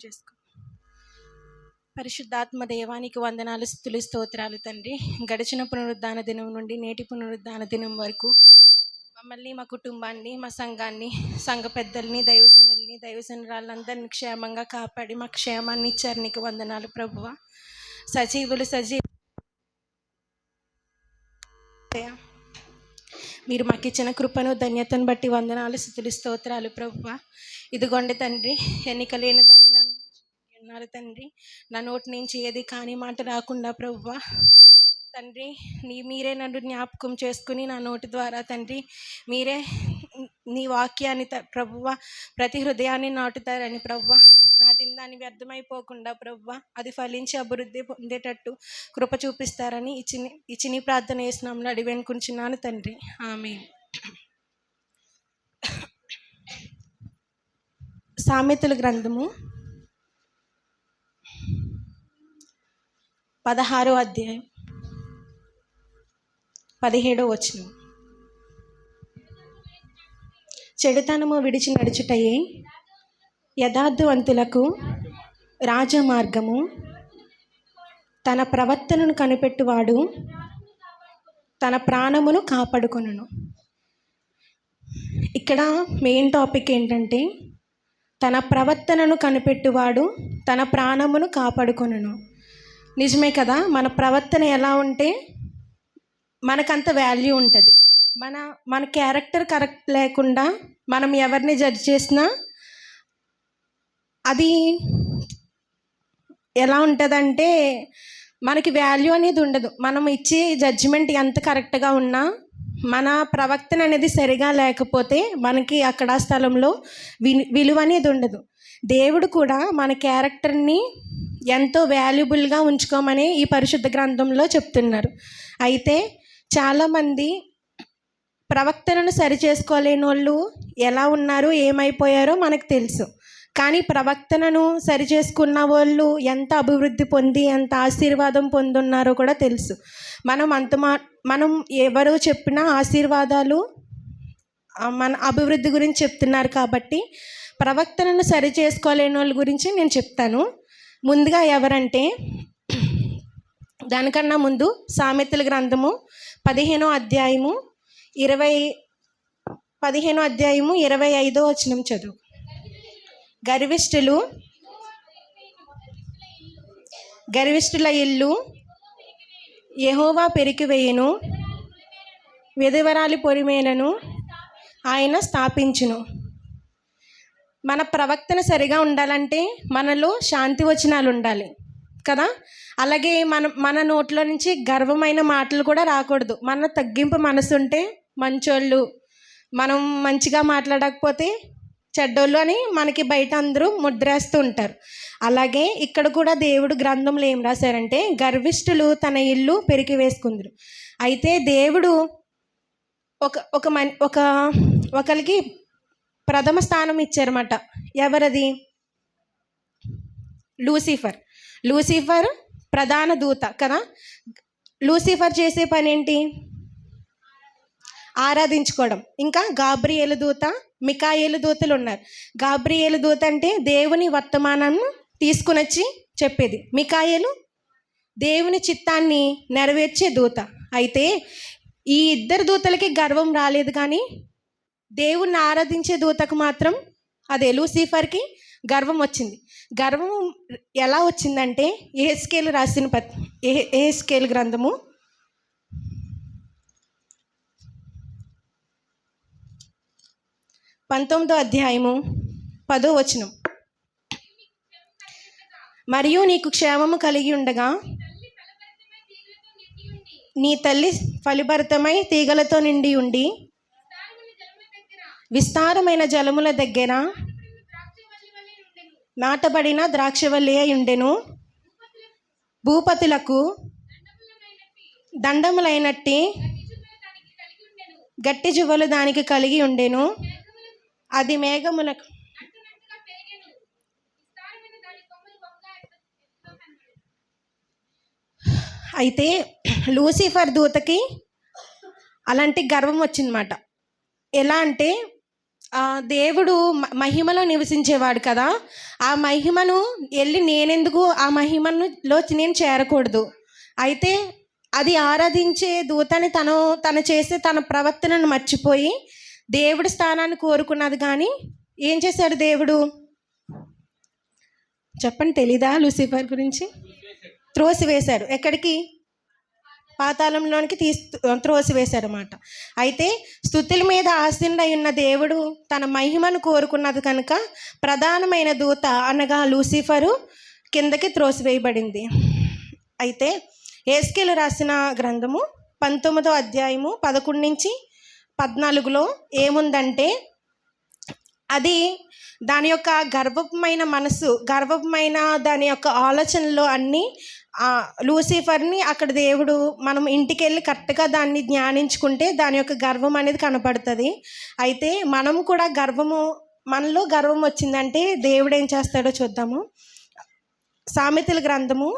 చేసుకో. పరిశుద్ధాత్మ దేవానికి వందనాలు, స్తుతులు, స్తోత్రాలు తండ్రి. గడిచిన పునరుద్ధాన దినం నుండి నేటి పునరుద్ధాన దినం వరకు మమ్మల్ని, మా కుటుంబాన్ని, మా సంఘాన్ని, సంఘ పెద్దల్ని, దైవజనురాళ్ళందరినీ క్షేమంగా కాపాడి మా క్షేమాన్ని ఇచ్చారు. నీకు వందనాలు ప్రభువా. సజీవులు మీరు మాకు ఇచ్చిన కృపను, ధన్యతను బట్టి వందనాలు, స్తుతులు, స్తోత్రాలు ప్రభువా. ఇదిగోండి తండ్రి, ఎన్నిక లేని దాన్ని నన్ను ఉన్నారు తండ్రి. నా నోటి నుంచి ఏది కాని మాట రాకుండా ప్రభువా తండ్రి, మీరే నన్ను జ్ఞాపకం చేసుకుని నా నోటి ద్వారా తండ్రి మీరే నీ వాక్యాన్ని ప్రభువా ప్రతి హృదయాన్ని నాటుతారని ప్రభువా, నాటిన దాన్ని వ్యర్థమైపోకుండా ప్రభువా అది ఫలించి అభివృద్ధి పొందేటట్టు కృప చూపిస్తారని ఇచ్చి ప్రార్థన చేసినాము అడిగి అనుకుంటున్నాను తండ్రి. ఆమేన్. సామెతల గ్రంథము 16వ అధ్యాయం 17వ వచనం. చెడుతనము విడిచి నడుచుటయే యథార్థవంతులకు రాజమార్గము, తన ప్రవర్తనను కనిపెట్టువాడు తన ప్రాణమును కాపాడుకొనును. ఇక్కడ మెయిన్ టాపిక్ ఏంటంటే తన ప్రవర్తనను కనిపెట్టువాడు తన ప్రాణమును కాపాడుకొనును. నిజమే కదా, మన ప్రవర్తన ఎలా ఉంటే మనకంత వాల్యూ ఉంటుంది. మన క్యారెక్టర్ కరెక్ట్ లేకుండా మనం ఎవరిని జడ్జ్ చేసినా అది ఎలా ఉంటుందంటే మనకి వాల్యూ అనేది ఉండదు. మనం ఇచ్చే జడ్జిమెంట్ ఎంత కరెక్ట్గా ఉన్నా మన ప్రవర్తన అనేది సరిగా లేకపోతే మనకి అక్కడ స్థలంలో విలువ అనేది ఉండదు. దేవుడు కూడా మన క్యారెక్టర్ని ఎంతో వాల్యుబుల్గా ఉంచుకోమని ఈ పరిశుద్ధ గ్రంథంలో చెప్తున్నారు. అయితే చాలామంది ప్రవర్తనను సరి చేసుకోలేని వాళ్ళు ఎలా ఉన్నారు, ఏమైపోయారో మనకు తెలుసు. కానీ ప్రవర్తనను సరి చేసుకున్న వాళ్ళు ఎంత అభివృద్ధి పొంది ఎంత ఆశీర్వాదం పొందున్నారో కూడా తెలుసు. మనం ఎవరు చెప్పినా ఆశీర్వాదాలు మన అభివృద్ధి గురించి చెప్తున్నారు. కాబట్టి ప్రవర్తనను సరి చేసుకోలేని వాళ్ళ గురించి నేను చెప్తాను. ముందుగా ఎవరంటే, దానికన్నా ముందు సామెతల గ్రంథము 15వ అధ్యాయము 25వ వచనం చదువు. గర్విష్ఠుల ఇల్లు యెహోవా పెరికివేయును, విధవరాలి పొరిమేలను ఆయన స్థాపించును. మన ప్రవర్తన సరిగా ఉండాలంటే మనలో శాంతి వచనాలు ఉండాలి కదా. అలాగే మన నోట్లో నుంచి గర్వమైన మాటలు కూడా రాకూడదు. మన తగ్గింపు మనసు ఉంటే మంచోళ్ళు, మనం మంచిగా మాట్లాడకపోతే చెడ్డోళ్ళు అని మనకి బయట అందరూ ముద్రేస్తూ ఉంటారు. అలాగే ఇక్కడ కూడా దేవుడు గ్రంథంలో ఏం రాశారంటే గర్విష్ఠులు తన ఇల్లు పెరికి వేసుకుందరు. అయితే దేవుడు ఒకరికి ప్రథమ స్థానం ఇచ్చారన్నమాట. ఎవరది? లూసిఫర్ ప్రధాన దూత కదా. లూసిఫర్ చేసే పని ఏంటి? ఆరాధించుకోవడం. ఇంకా గాబ్రియేలు దూత, మికాయేలు దూతలు ఉన్నారు. గాబ్రియేలు దూత అంటే దేవుని వర్తమానాన్ని తీసుకుని వచ్చి చెప్పేది. మికాయేలు దేవుని చిత్తాన్ని నెరవేర్చే దూత. అయితే ఈ ఇద్దరు దూతలకి గర్వం రాలేదు, కానీ దేవుణ్ణి ఆరాధించే దూతకు మాత్రం అదే లూసిఫర్కి గర్వం వచ్చింది. గర్వం ఎలా వచ్చిందంటే యెహెజ్కేలు గ్రంథము 19వ అధ్యాయము 10వ వచనం. మరియు నీకు క్షేమము కలిగి ఉండగా నీ తల్లి ఫలిభరితమై తీగలతో నిండి ఉండి విస్తారమైన జలముల దగ్గర నాటబడిన ద్రాక్షవల్లి అయి ఉండెను. భూపతులకు దండములైనట్టి గట్టి జువ్వలు దానికి కలిగి ఉండెను. అది మేఘములకు అయితే లూసిఫర్ దూతకి అలాంటి గర్వం వచ్చిందన్నమాట. ఎలా అంటే దేవుడు మహిమలో నివసించేవాడు కదా, ఆ మహిమను వెళ్ళి నేనెందుకు ఆ మహిమలో నేను చేరకూడదు. అయితే అది ఆరాధించే దూతని తను చేసే తన ప్రవర్తనను మర్చిపోయి దేవుడి స్థానాన్ని కోరుకున్నది. కానీ ఏం చేశాడు దేవుడు చెప్పండి, తెలీదా లూసిఫర్ గురించి? త్రోసివేశాడు. ఎక్కడికి? పాతాళంలోనికి త్రోసివేశాడు అన్నమాట. అయితే స్తుతుల మీద ఆసీనుడై ఉన్న దేవుడు తన మహిమను కోరుకున్నది కనుక ప్రధానమైన దూత అనగా లూసిఫరు కిందకి త్రోసివేయబడింది. అయితే యేస్కేలు రాసిన గ్రంథము 19వ అధ్యాయము 11 నుంచి 14లో ఏముందంటే, అది దాని యొక్క గర్వమైన మనసు, గర్వమైన దాని యొక్క ఆలోచనలు అన్నీ లూసిఫర్ని అక్కడ దేవుడు, మనం ఇంటికి వెళ్ళి కరెక్ట్గా దాన్ని ధ్యానించుకుంటే దాని యొక్క గర్వం అనేది కనపడుతుంది. అయితే మనం కూడా మనలో గర్వం వచ్చిందంటే దేవుడు ఏం చేస్తాడో చూద్దాము. సామెతల గ్రంథము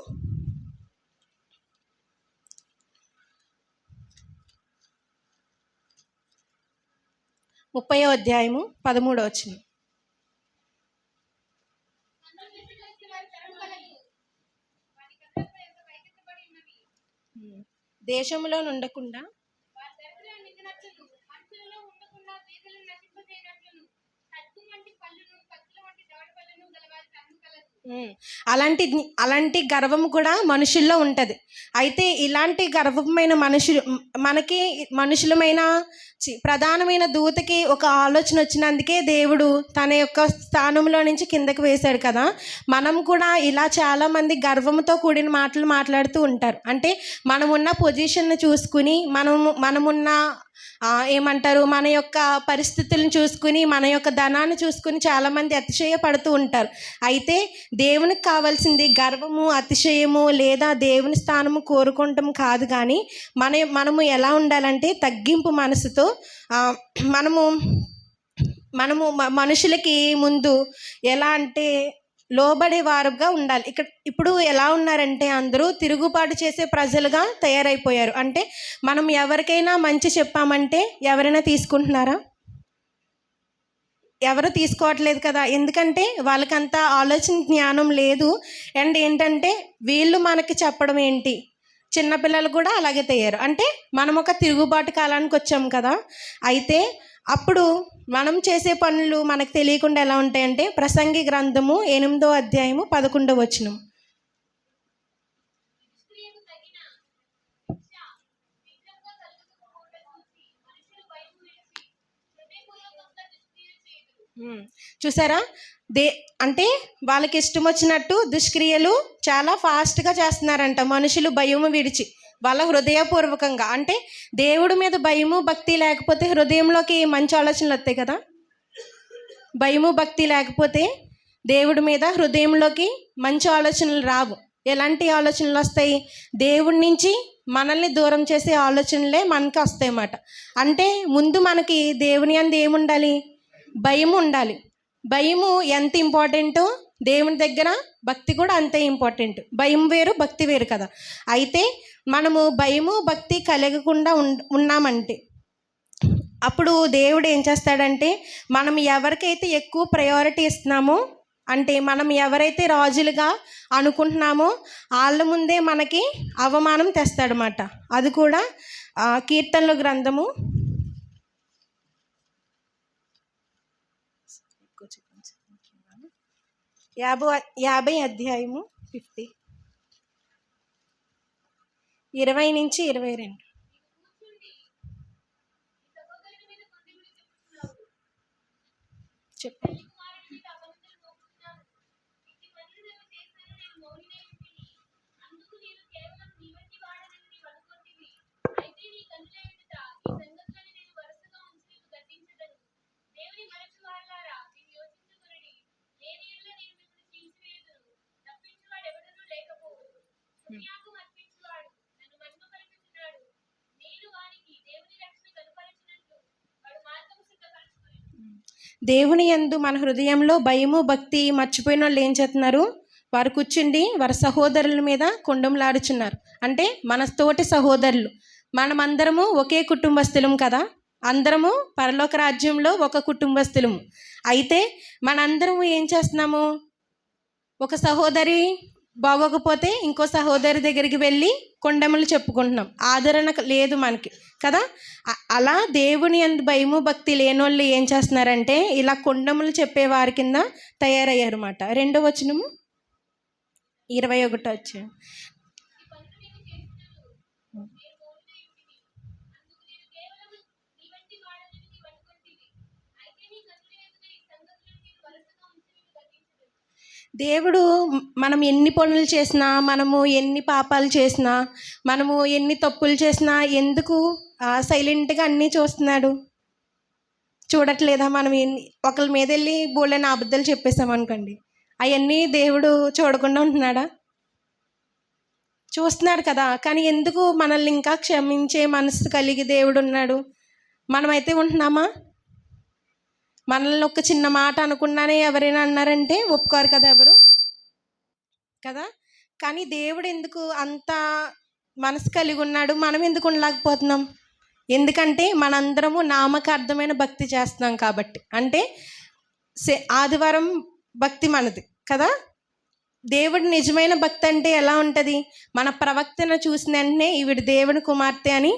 30వ అధ్యాయము 13వ వచనం. దేశంలో ఉండకుండా అలాంటి గర్వం కూడా మనుషుల్లో ఉంటుంది. అయితే ఇలాంటి గర్వమైన మనుషులమైన ప్రధానమైన దూతకి ఒక ఆలోచన వచ్చినందుకే దేవుడు తన యొక్క స్థానంలో నుంచి కిందకి వేశాడు కదా. మనం కూడా ఇలా చాలామంది గర్వంతో కూడిన మాటలు మాట్లాడుతూ ఉంటారు. అంటే మనమున్న పొజిషన్ని చూసుకుని మనమున్న ఏమంటారు, మన యొక్క పరిస్థితులను చూసుకుని, మన యొక్క ధనాన్ని చూసుకుని చాలామంది అతిశయపడుతూ ఉంటారు. అయితే దేవునికి కావాల్సింది గర్వము, అతిశయము లేదా దేవుని స్థానము కోరుకోవటం కాదు. కానీ మనము ఎలా ఉండాలంటే తగ్గింపు మనసుతో మనము మనుషులకి ముందు ఎలా అంటే లోబడే వారుగా ఉండాలి. ఇప్పుడు ఎలా ఉన్నారంటే అందరూ తిరుగుబాటు చేసే ప్రజలుగా తయారైపోయారు. అంటే మనం ఎవరికైనా మంచి చెప్పామంటే ఎవరైనా తీసుకుంటున్నారా? ఎవరు తీసుకోవట్లేదు కదా. ఎందుకంటే వాళ్ళకంత ఆలోచన జ్ఞానం లేదు. అండ్ ఏంటంటే వీళ్ళు మనకి చెప్పడం ఏంటి, చిన్నపిల్లలు కూడా అలాగే తయారు. అంటే మనం ఒక తిరుగుబాటు కాలానికి వచ్చాం కదా. అయితే అప్పుడు మనం చేసే పనులు మనకు తెలియకుండా ఎలా ఉంటాయంటే, ప్రసంగి గ్రంథము 8వ అధ్యాయము 11వ వచనం. చూసారా? అంటే వాళ్ళకి ఇష్టం వచ్చినట్టు దుష్క్రియలు చాలా ఫాస్ట్గా చేస్తున్నారంట. మనుషులు భయము విడిచి వాళ్ళ హృదయపూర్వకంగా, అంటే దేవుడి మీద భయము భక్తి లేకపోతే హృదయంలోకి మంచి ఆలోచనలు వస్తాయి కదా. భయము భక్తి లేకపోతే దేవుడి మీద హృదయంలోకి మంచి ఆలోచనలు రావు. ఎలాంటి ఆలోచనలు వస్తాయి? దేవుడి నుంచి మనల్ని దూరం చేసే ఆలోచనలే మనకి వస్తాయి అన్నమాట. అంటే ముందు మనకి దేవుని యందు ఏముండాలి? భయము ఉండాలి. భయము ఎంత ఇంపార్టెంటో దేవుని దగ్గర భక్తి కూడా అంతే ఇంపార్టెంట్. భయం వేరు, భక్తి వేరు కదా. అయితే మనము భయము భక్తి కలగకుండా ఉన్నామంటే అప్పుడు దేవుడు ఏం చేస్తాడంటే, మనం ఎవరికైతే ఎక్కువ ప్రయారిటీ ఇస్తున్నామో, అంటే మనం ఎవరైతే రాజులుగా అనుకుంటున్నామో వాళ్ళ ముందే మనకి అవమానం తెస్తాడనమాట. అది కూడా కీర్తనల గ్రంథము 50 అధ్యాయము 50 20 నుంచి 22 చెప్పండి. దేవుని యందు మన హృదయంలో భయము భక్తి మర్చిపోయిన వాళ్ళు ఏం చేస్తున్నారు? వారు కూర్చుండి వారి సహోదరుల మీద కుండంలాడుచున్నారు. అంటే మన తోటి సహోదరులు, మనమందరము ఒకే కుటుంబస్తులం కదా. అందరము పరలోక రాజ్యంలో ఒక కుటుంబస్తులము. అయితే మనందరము ఏం చేస్తున్నాము? ఒక సహోదరి బాగోకపోతే ఇంకో సహోదరి దగ్గరికి వెళ్ళి కొండెములు చెప్పుకుంటున్నాం. ఆదరణ లేదు మనకి కదా. అలా దేవుని యందు భయము భక్తి లేనోళ్ళు ఏం చేస్తున్నారంటే ఇలా కొండెములు చెప్పే వారి కింద తయారయ్యారు అన్నమాట. 2వ వచనము 21 వచ్చి దేవుడు మనం ఎన్ని పనులు చేసినా, మనము ఎన్ని పాపాలు చేసినా, మనము ఎన్ని తప్పులు చేసినా ఎందుకు సైలెంట్గా అన్నీ చూస్తున్నాడు? చూడట్లేదా? మనం ఎన్ని ఒకరి మీద వెళ్ళి బోళ్ళని అబద్ధాలు చెప్పేసామనుకోండి, అవన్నీ దేవుడు చూడకుండా ఉంటున్నాడా? చూస్తున్నాడు కదా. కానీ ఎందుకు మనల్ని ఇంకా క్షమించే మనసు కలిగి దేవుడు ఉన్నాడు? మనమైతే ఉంటున్నామా? మనల్ని ఒక చిన్న మాట అనుకున్నానే ఎవరైనా అన్నారంటే ఒప్పుకోరు కదా ఎవరు కదా. కానీ దేవుడు ఎందుకు అంత మనసు కలిగి ఉన్నాడు? మనం ఎందుకు ఉండలేకపోతున్నాం? ఎందుకంటే మనందరము నామకార్థమైన భక్తి చేస్తున్నాం కాబట్టి. అంటే ఆదివారం భక్తి మనది కదా. దేవుడి నిజమైన భక్తి అంటే ఎలా ఉంటుంది? మన ప్రవక్తను చూసిన వెంటనే ఈవిడ దేవుని కుమార్తె అని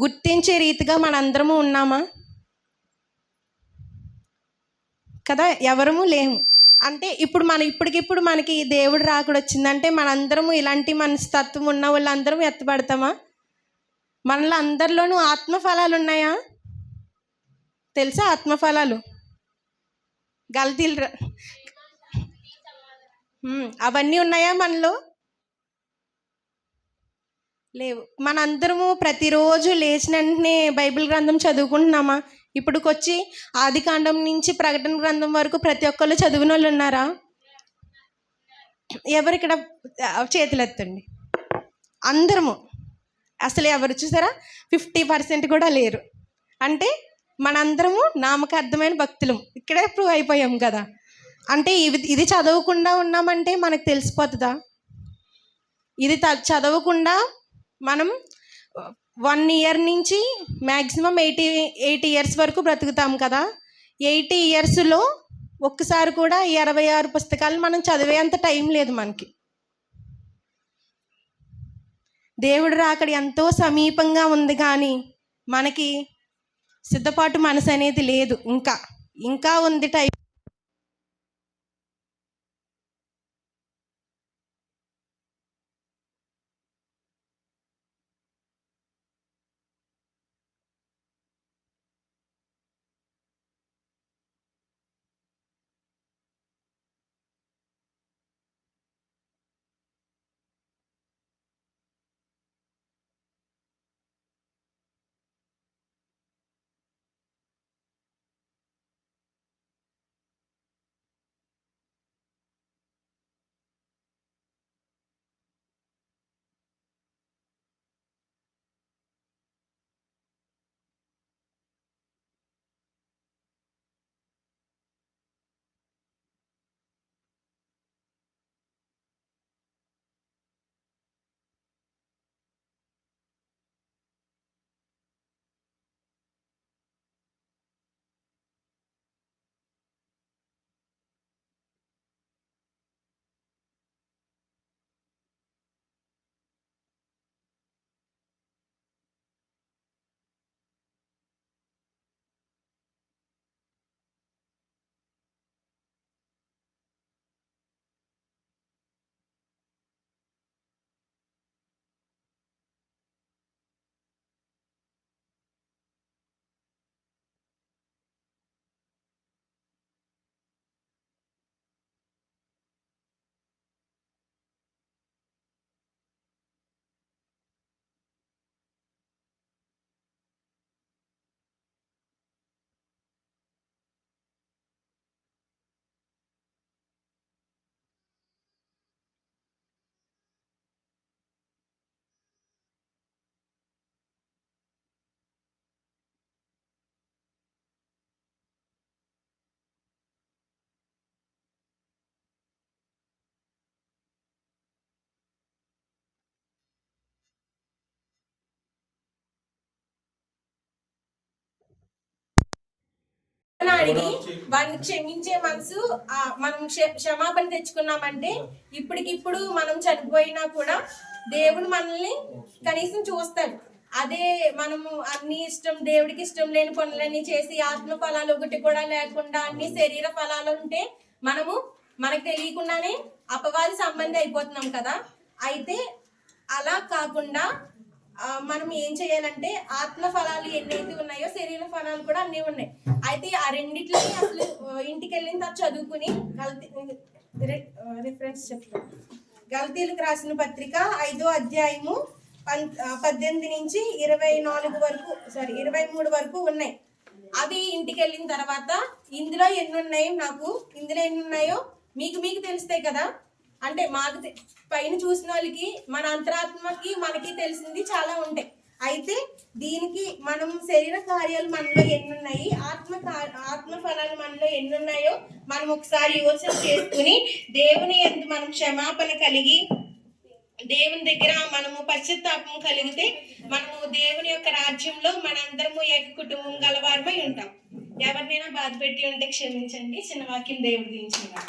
గుర్తించే రీతిగా మనందరము ఉన్నామా కదా? ఎవరము లేము. అంటే ఇప్పుడు ఇప్పటికిప్పుడు మనకి దేవుడు రాకడ వచ్చిందంటే మనందరము ఇలాంటి మనస్తత్వం ఉన్న వాళ్ళందరం ఎత్తపడతామా? మనలో అందరిలోనూ ఆత్మఫలాలు ఉన్నాయా? తెలుసా ఆత్మఫలాలు? గలతీలు అవన్నీ ఉన్నాయా మనలో? లేవు. మనందరము ప్రతిరోజు లేచిన వెంటనే బైబిల్ గ్రంథం చదువుకుంటున్నామా? ఇప్పుడుకొచ్చి ఆది కాండం నుంచి ప్రకటన గ్రంథం వరకు ప్రతి ఒక్కళ్ళు చదివిన వాళ్ళు ఉన్నారా? ఎవరు ఇక్కడ చేతులు ఎత్తండి. అందరము. అసలు ఎవరు చూసారా? 50% కూడా లేరు. అంటే మనందరము నామకార్థమైన భక్తులం. ఇక్కడే ప్రూవ్ అయిపోయాం కదా. అంటే ఇది చదవకుండా ఉన్నామంటే మనకు తెలిసిపోతుందా? ఇది చదవకుండా మనం 1 ఇయర్ నుంచి మ్యాక్సిమం 80 ఇయర్స్ వరకు బ్రతుకుతాం కదా. 80 ఇయర్స్లో ఒక్కసారి కూడా 26 పుస్తకాలు మనం చదివేంత టైం లేదు మనకి. దేవుడు రాకడ ఎంతో సమీపంగా ఉంది, కానీ మనకి సిద్ధపాటు మనసు అనేది లేదు. ఇంకా ఉంది టైం. అడిగి వారిని క్షమించే మనసు మనం క్షమాపణ తెచ్చుకున్నామంటే ఇప్పటికిప్పుడు మనం చనిపోయినా కూడా దేవుడు మనల్ని కనీసం చూస్తాడు. అదే మనము అన్ని దేవుడికి ఇష్టం లేని పనులన్నీ చేసి ఆత్మ ఫలాలు ఒకటి కూడా లేకుండా అన్ని శరీర ఫలాలు ఉంటే మనకు తెలియకుండానే అపవాది సంబంధి అయిపోతున్నాం కదా. అయితే అలా కాకుండా మనం ఏం చేయాలంటే ఆత్మ ఫలాలు ఎన్నైతే ఉన్నాయో శరీర ఫలాలు కూడా అన్నీ ఉన్నాయి. అయితే ఆ రెండిట్లని అసలు ఇంటికి వెళ్ళిన తర్వాత చదువుకుని రిఫరెన్స్ చెప్తాను. గలతీయులకు రాసిన పత్రిక 5వ అధ్యాయము 18 నుంచి 23 వరకు ఉన్నాయి. అవి ఇంటికి వెళ్ళిన తర్వాత ఇందులో ఎన్ని ఉన్నాయో మీకు తెలుస్తాయి కదా. అంటే మాకు పైన చూసిన వాళ్ళకి మన అంతరాత్మకి మనకి తెలిసింది చాలా ఉంటాయి. అయితే దీనికి మనం శరీర కార్యాలు మనలో ఎన్ని ఉన్నాయి, ఆత్మ ఫలాలు మనలో ఎన్ని ఉన్నాయో మనం ఒకసారి యోచన చేసుకుని దేవుని యందు మనం క్షమాపణ కలిగి దేవుని దగ్గర మనము పశ్చాత్తాపం కలిగితే మనము దేవుని యొక్క రాజ్యంలో మనందరము ఏక కుటుంబం గలవారమై ఉంటాం. ఎవరినైనా బాధ పెట్టి ఉంటే క్షమించండి. చిన్న వాక్యం దేవుడు దీవించుగాక.